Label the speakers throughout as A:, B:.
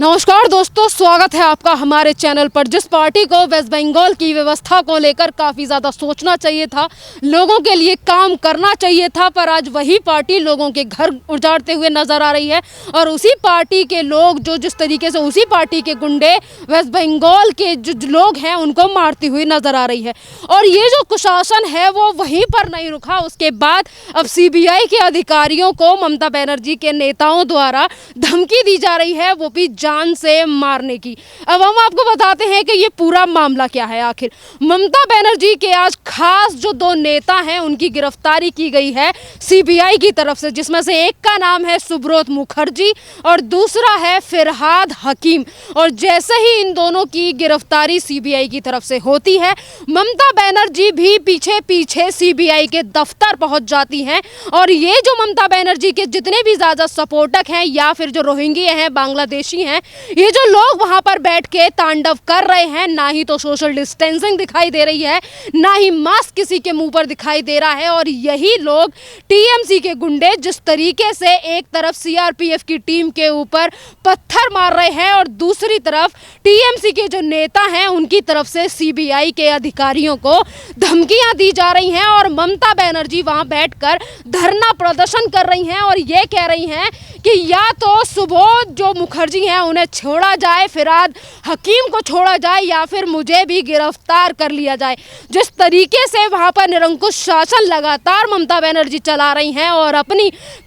A: नमस्कार दोस्तों, स्वागत है आपका हमारे चैनल पर। जिस पार्टी को वेस्ट बंगाल की व्यवस्था को लेकर काफ़ी ज़्यादा सोचना चाहिए था, लोगों के लिए काम करना चाहिए था, पर आज वही पार्टी लोगों के घर उजाड़ते हुए नजर आ रही है। और उसी पार्टी के लोग जो जिस तरीके से उसी पार्टी के गुंडे वेस्ट बंगाल के जो लोग हैं उनको मारती हुई नजर आ रही है। और ये जो कुशासन है वो वहीं पर नहीं रुका। उसके बाद अब सीबीआई के अधिकारियों को ममता बनर्जी के नेताओं द्वारा धमकी दी जा रही है, वो भी जान से मारने की। अब हम आपको बताते हैं कि ये पूरा मामला क्या है। आखिर ममता बनर्जी के आज खास जो दो नेता हैं उनकी गिरफ्तारी की गई है सीबीआई की तरफ से, जिसमें से एक का नाम है सुब्रत मुखर्जी और दूसरा है फरहाद हकीम। और जैसे ही इन दोनों की गिरफ्तारी सीबीआई की तरफ से होती है, ममता बनर्जी भी पीछे पीछे सीबीआई के दफ्तर पहुंच जाती हैं। और ये जो ममता बनर्जी के जितने भी ज्यादा सपोर्टक हैं या फिर जो रोहिंग्या हैं, बांग्लादेशी हैं, ये जो लोग वहां पर बैठ के तांडव कर रहे हैं, ना ही तो सोशल डिस्टेंसिंग दिखाई दे रही है, ना ही मास्क किसी के मुंह पर दिखाई दे रहा है। और यही लोग टीएमसी के गुंडे जिस तरीके से एक तरफ सीआरपीएफ की टीम के ऊपर पत्थर मार रहे हैं और दूसरी तरफ टीएमसी के जो नेता हैं उनकी तरफ से सीबीआई के अधिकारियों को धमकियां दी जा रही हैं। और ममता बनर्जी वहां बैठकर धरना प्रदर्शन कर रही हैं और ये कह रही हैं कि या तो सुब्रत जो मुखर्जी हैं उन्हें छोड़ा जाए, फरहाद हकीम को छोड़ा जाए, या फिर मुझे भी गिरफ्तार कर लिया जाए। जिस तरीके से वहां पर निरंकुश शासन लगातार ममता बनर्जी चला रही हैं और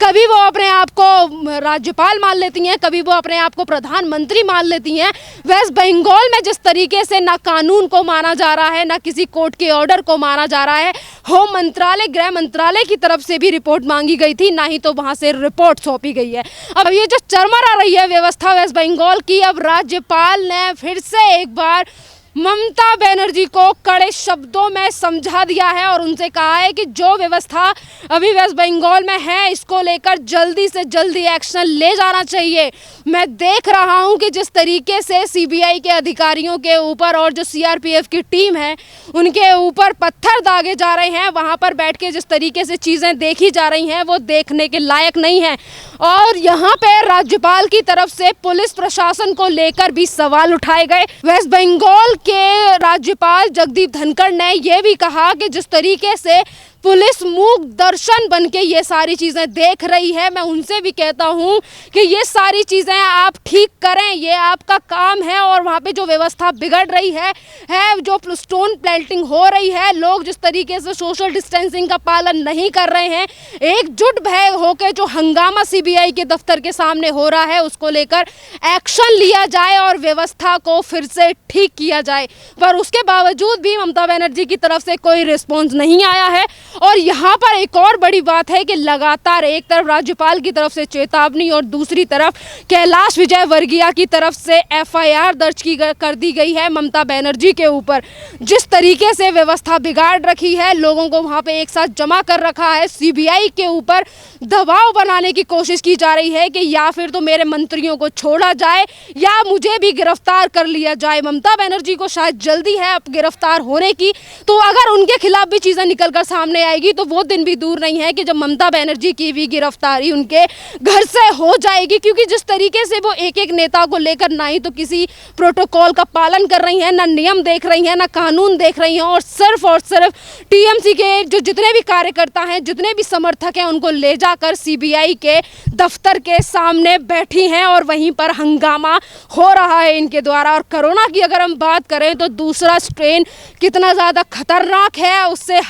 A: कभी वो अपने आप को राज्यपाल मान लेती हैं, कभी वो अपने आप को प्रधानमंत्री मान लेती हैं। वेस्ट बंगाल में जिस तरीके से ना कानून को माना जा रहा है, ना किसी कोर्ट के ऑर्डर को माना जा रहा है। होम मंत्रालय, गृह मंत्रालय की तरफ से भी रिपोर्ट मांगी गई थी, ना ही तो वहां से रिपोर्ट सौंपी गई है। अब ये जो चरमरा रही है व्यवस्था वेस्ट बंगाल की, अब राज्यपाल ने फिर से एक बार ममता बनर्जी को कड़े शब्दों में समझा दिया है और उनसे कहा है कि जो व्यवस्था अभी वेस्ट बंगाल में है इसको लेकर जल्दी से जल्दी एक्शन ले जाना चाहिए। मैं देख रहा हूं कि जिस तरीके से सीबीआई के अधिकारियों के ऊपर और जो सीआरपीएफ की टीम है उनके ऊपर पत्थर दागे जा रहे हैं, वहां पर बैठ के जिस तरीके से चीज़ें देखी जा रही हैं वो देखने के लायक नहीं है। और यहाँ पे राज्यपाल की तरफ से पुलिस प्रशासन को लेकर भी सवाल उठाए गए। वेस्ट बंगाल के राज्यपाल जगदीप धनखड़ ने यह भी कहा कि जिस तरीके से पुलिस मूक दर्शन बन के ये सारी चीज़ें देख रही है, मैं उनसे भी कहता हूँ कि ये सारी चीज़ें आप ठीक करें, ये आपका काम है। और वहाँ पे जो व्यवस्था बिगड़ रही है जो स्टोन प्लांटिंग हो रही है, लोग जिस तरीके से सोशल डिस्टेंसिंग का पालन नहीं कर रहे हैं, एकजुट भय होकर जो हंगामा सीबीआई के दफ्तर के सामने हो रहा है उसको लेकर एक्शन लिया जाए और व्यवस्था को फिर से ठीक किया जाए। पर उसके बावजूद भी ममता बनर्जी की तरफ से कोई रिस्पॉन्स नहीं आया है। और यहाँ पर एक और बड़ी बात है कि लगातार एक तरफ राज्यपाल की तरफ से चेतावनी और दूसरी तरफ कैलाश विजयवर्गीय की तरफ से एफआईआर दर्ज कर दी गई है ममता बनर्जी के ऊपर। जिस तरीके से व्यवस्था बिगाड़ रखी है, लोगों को वहाँ पे एक साथ जमा कर रखा है, सीबीआई के ऊपर दबाव बनाने की कोशिश की जा रही है कि या फिर तो मेरे मंत्रियों को छोड़ा जाए या मुझे भी गिरफ्तार कर लिया जाए। ममता बनर्जी को शायद जल्दी है अब गिरफ्तार होने की, तो अगर उनके खिलाफ भी चीज़ें निकल कर सामने आएगी तो वो दिन भी दूर नहीं है कि जब ममता बनर्जी की भी गिरफ्तारी उनके घर से हो जाएगी। क्योंकि जिस तरीके से वो एक एक नेता को लेकर ना ही तो किसी प्रोटोकॉल का पालन कर रही हैं, ना नियम देख रही हैं, ना कानून देख रही हैं, और सिर्फ टीएमसी के जो जितने भी कार्यकर्ता हैं, जितने भी समर्थक हैं, उनको ले जाकर सीबीआई के दफ्तर के सामने बैठी हैं और वहीं पर हंगामा हो रहा है इनके द्वारा। और कोरोना की अगर हम बात करें तो दूसरा स्ट्रेन कितना ज़्यादा खतरनाक है उससे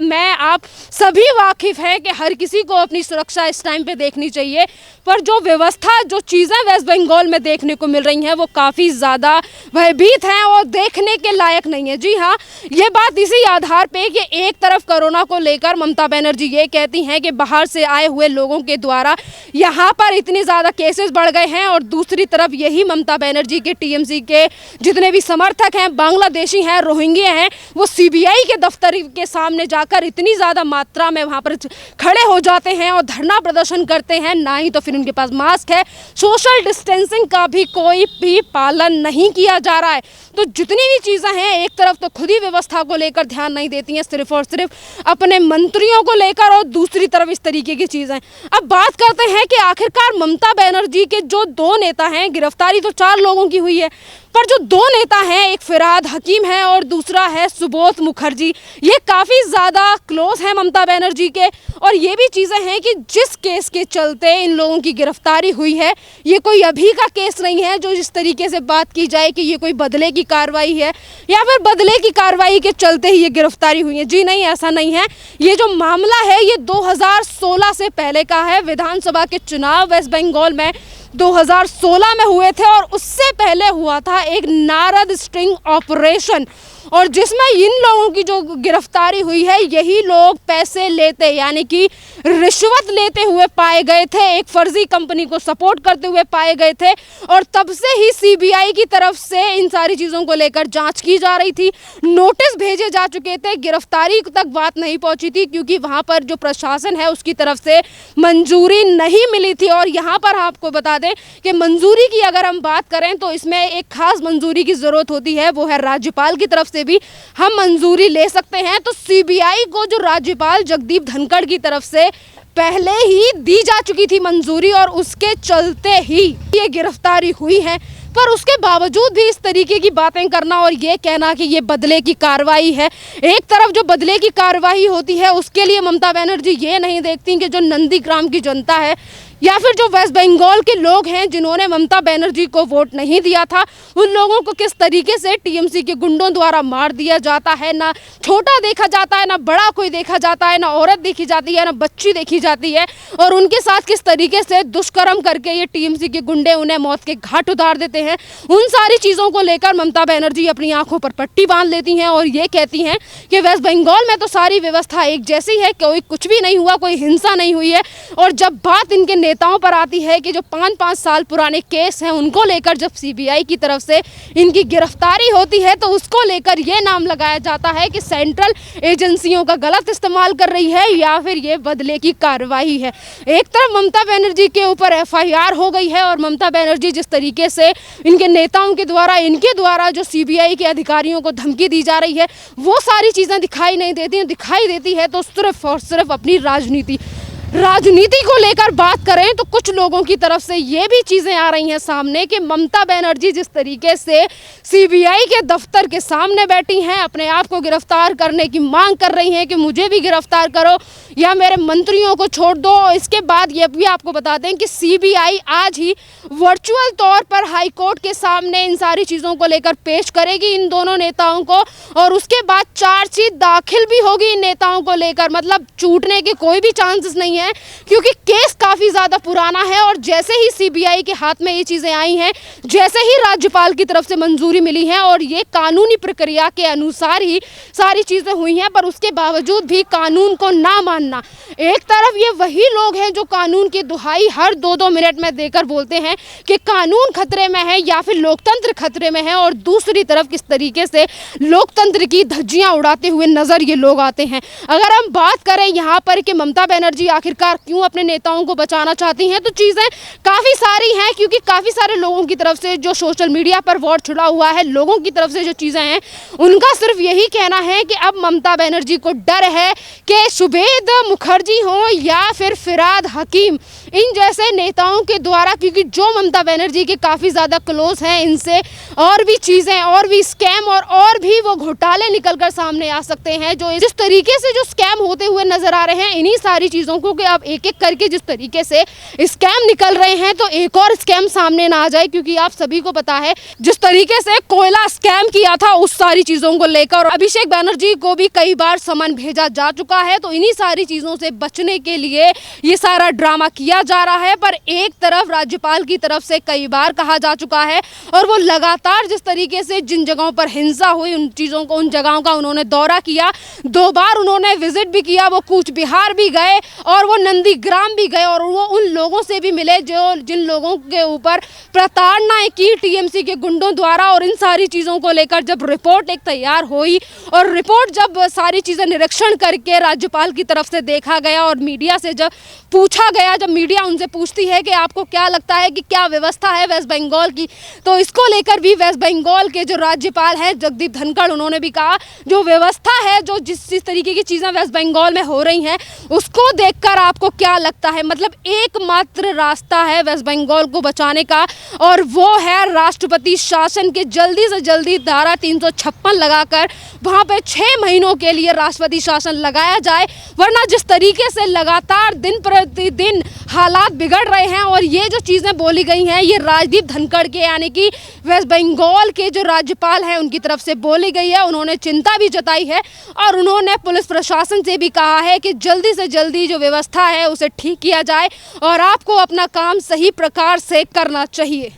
A: मैं आप सभी वाकिफ हैं कि हर किसी को अपनी सुरक्षा इस टाइम पे देखनी चाहिए। पर जो व्यवस्था, जो चीज़ें वेस्ट बंगाल में देखने को मिल रही हैं वो काफ़ी ज़्यादा भयभीत हैं और देखने के लायक नहीं है। जी हाँ, ये बात इसी आधार पे कि एक तरफ कोरोना को लेकर ममता बनर्जी ये कहती हैं कि बाहर से आए हुए लोगों के द्वारा यहाँ पर इतनी ज़्यादा केसेस बढ़ गए हैं, और दूसरी तरफ यही ममता बनर्जी के टीएमसी के जितने भी समर्थक हैं, बांग्लादेशी हैं, रोहिंग्या हैं, वो सीबीआई के दफ्तर के सामने जाकर इतनी ज़्यादा मात्रा में वहाँ पर खड़े हो जाते हैं और धरना प्रदर्शन करते हैं। ना ही तो फिर उनके पास मास्क है, सोशल डिस्टेंसिंग का भी कोई भी पालन नहीं किया किया जा रहा है। तो जितनी भी चीज़ें हैं, एक तरफ तो खुद ही व्यवस्था को लेकर ध्यान नहीं देती हैं, सिर्फ और सिर्फ अपने मंत्रियों को लेकर, और दूसरी तरफ इस तरीके की चीज़ें। अब बात करते हैं कि आखिरकार ममता बनर्जी के जो दो नेता हैं, गिरफ्तारी तो 4 लोगों की हुई है, पर जो 2 नेता हैं, एक फिरहाद हकीम है और दूसरा है सुबोध मुखर्जी, ये काफ़ी ज़्यादा क्लोज हैं ममता बनर्जी के। और ये भी चीज़ें हैं कि जिस केस के चलते इन लोगों की गिरफ्तारी हुई है, ये कोई अभी का केस नहीं है जो जिस तरीके से बात की जाए कि ये कोई बदले की कार्रवाई है या फिर बदले की कार्रवाई के चलते ही ये गिरफ्तारी हुई है। जी नहीं, ऐसा नहीं है। ये जो मामला है ये 2016 से पहले का है। विधानसभा के चुनाव वेस्ट बंगाल में 2016 में हुए थे और उससे पहले हुआ था एक नारद स्ट्रिंग ऑपरेशन, और जिसमें इन लोगों की जो गिरफ्तारी हुई है, यही लोग पैसे लेते यानी कि रिश्वत लेते हुए पाए गए थे, एक फर्जी कंपनी को सपोर्ट करते हुए पाए गए थे। और तब से ही सीबीआई की तरफ से इन सारी चीज़ों को लेकर जांच की जा रही थी, नोटिस भेजे जा चुके थे, गिरफ्तारी तक बात नहीं पहुंची थी क्योंकि वहां पर जो प्रशासन है उसकी तरफ से मंजूरी नहीं मिली थी। और यहाँ पर आपको बता दें कि मंजूरी की अगर हम बात करें तो इसमें एक खास मंजूरी की ज़रूरत होती है, वो है राज्यपाल की तरफ से भी हम मंजूरी ले सकते हैं। तो सीबीआई को जो राज्यपाल जगदीप धनखड़ की तरफ से पहले ही दी जा चुकी थी मंजूरी, और उसके चलते ही ये गिरफ्तारी हुई है। पर उसके बावजूद भी इस तरीके की बातें करना और ये कहना कि ये बदले की कार्रवाई है, एक तरफ जो बदले की कार्रवाई होती है उसके लिए ममता बनर्जी ये नहीं देखती कि जो नंदीग्राम की जनता है या फिर जो वेस्ट बंगाल के लोग हैं जिन्होंने ममता बनर्जी को वोट नहीं दिया था, उन लोगों को किस तरीके से टीएमसी के गुंडों द्वारा मार दिया जाता है, ना छोटा देखा जाता है, ना बड़ा कोई देखा जाता है, ना औरत देखी जाती है, ना बच्ची देखी जाती है, और उनके साथ किस तरीके से दुष्कर्म करके ये टीएमसी के गुंडे उन्हें मौत के घाट उतार देते हैं। उन सारी चीज़ों को लेकर ममता बनर्जी अपनी आंखों पर पट्टी बांध लेती हैं और ये कहती हैं कि वेस्ट बंगाल में तो सारी व्यवस्था एक जैसी है, कोई कुछ भी नहीं हुआ, कोई हिंसा नहीं हुई है। और जब बात इनके नेताओं पर आती है कि जो 5-5 साल पुराने केस हैं उनको लेकर जब सीबीआई की तरफ से इनकी गिरफ्तारी होती है तो उसको लेकर ये नाम लगाया जाता है कि सेंट्रल एजेंसियों का गलत इस्तेमाल कर रही है या फिर ये बदले की कार्रवाई है। एक तरफ ममता बनर्जी के ऊपर एफआईआर हो गई है और ममता बनर्जी जिस तरीके से इनके नेताओं के द्वारा, इनके द्वारा जो सीबीआई के अधिकारियों को धमकी दी जा रही है, वो सारी चीज़ें दिखाई नहीं देती, दिखाई देती है तो सिर्फ और सिर्फ अपनी राजनीति को लेकर बात करें तो कुछ लोगों की तरफ से ये भी चीज़ें आ रही हैं सामने कि ममता बनर्जी जिस तरीके से सीबीआई के दफ्तर के सामने बैठी हैं, अपने आप को गिरफ्तार करने की मांग कर रही हैं कि मुझे भी गिरफ्तार करो या मेरे मंत्रियों को छोड़ दो। इसके बाद ये भी आपको बता दें कि सीबीआई आज ही वर्चुअल तौर पर हाई कोर्ट के सामने इन सारी चीज़ों को लेकर पेश करेगी इन दोनों नेताओं को, और उसके बाद चार्जशीट दाखिल भी होगी इन नेताओं को लेकर। मतलब छूटने के कोई भी चांसेस नहीं है क्योंकि केस काफ़ी ज़्यादा पुराना है। और जैसे ही सीबीआई के हाथ में ये चीज़ें आई हैं, जैसे ही राज्यपाल की तरफ से मंजूरी मिली है और ये कानूनी प्रक्रिया के अनुसार ही सारी चीज़ें हुई हैं, पर उसके बावजूद भी कानून को ना मानना। एक तरफ ये वही लोग हैं जो कानून की दुहाई हर 2-2 मिनट में देकर बोलते हैं कि कानून खतरे में है या फिर लोकतंत्र खतरे में है, और दूसरी तरफ किस तरीके से लोकतंत्र की धज्जियां उड़ाते हुए नजर ये लोग आते हैं। अगर हम बात करें यहाँ पर कि ममता बनर्जी आखिरकार क्यों अपने नेताओं को बचाना चाहती हैं, तो चीज़ें काफ़ी सारी हैं क्योंकि काफ़ी सारे लोगों की तरफ से जो सोशल मीडिया पर वॉर छिड़ा हुआ है, लोगों की तरफ से जो चीज़ें हैं उनका सिर्फ यही कहना है कि अब ममता बनर्जी को डर है कि सुबोध मुखर्जी हो या फिर फिरहाद हकीम, इन जैसे नेताओं के द्वारा, क्योंकि जो ममता बनर्जी के काफ़ी ज़्यादा क्लोज हैं, इनसे और भी चीज़ें, और भी स्कैम और भी वो घोटाले निकल कर सामने आ सकते हैं। जो जिस तरीके से जो स्कैम होते हुए नजर आ रहे हैं, इन्हीं सारी चीज़ों को कि अब एक एक करके जिस तरीके से स्कैम निकल रहे हैं तो एक और स्कैम सामने ना आ जाए, क्योंकि आप सभी को पता है जिस तरीके से कोयला स्कैम किया था उस सारी चीज़ों को लेकर अभिषेक बनर्जी को भी कई बार समन भेजा जा चुका है। तो इन्हीं सारी चीज़ों से बचने के लिए ये सारा ड्रामा किया जा रहा है। पर एक तरफ राज्यपाल की तरफ से कई बार कहा जा चुका है और वो लगातार जिस तरीके से जिन जगहों पर हिंसा हुई उन चीज़ों को, उन जगहों का उन्होंने दौरा किया, 2 बार उन्होंने विजिट भी किया, वो कूच बिहार भी गए और वो नंदीग्राम भी गए और वो उन लोगों से भी मिले जो जिन लोगों के ऊपर प्रताड़नाएं की टीएमसी के गुंडों द्वारा। और इन सारी चीज़ों को लेकर जब रिपोर्ट एक तैयार हुई और रिपोर्ट जब सारी चीज़ें निरीक्षण करके राज्यपाल की तरफ से देखा गया और मीडिया से जब पूछा गया, जब मीडिया मीडिया उनसे पूछती है कि आपको क्या लगता है कि क्या व्यवस्था है वेस्ट बंगाल की, तो इसको लेकर भी वेस्ट बंगाल के जो राज्यपाल हैं जगदीप धनखड़, उन्होंने भी कहा जो व्यवस्था है, जो जिस तरीके की चीज़ें वेस्ट बंगाल में हो रही हैं उसको देखकर आपको क्या लगता है। मतलब एकमात्र रास्ता है वेस्ट बंगाल को बचाने का और वो है राष्ट्रपति शासन के जल्दी से जल्दी धारा 356 लगाकर वहाँ पे 6 महीनों के लिए राष्ट्रपति शासन लगाया जाए, वरना जिस तरीके से लगातार दिन प्रतिदिन हालात बिगड़ रहे हैं और ये जो चीज़ें बोली गई हैं ये राजदीप धनखड़ के यानी कि वेस्ट बंगाल के जो राज्यपाल हैं उनकी तरफ से बोली गई है। उन्होंने चिंता भी जताई है और उन्होंने पुलिस प्रशासन से भी कहा है कि जल्दी से जल्दी जो व्यवस्था है उसे ठीक किया जाए और आपको अपना काम सही प्रकार से करना चाहिए।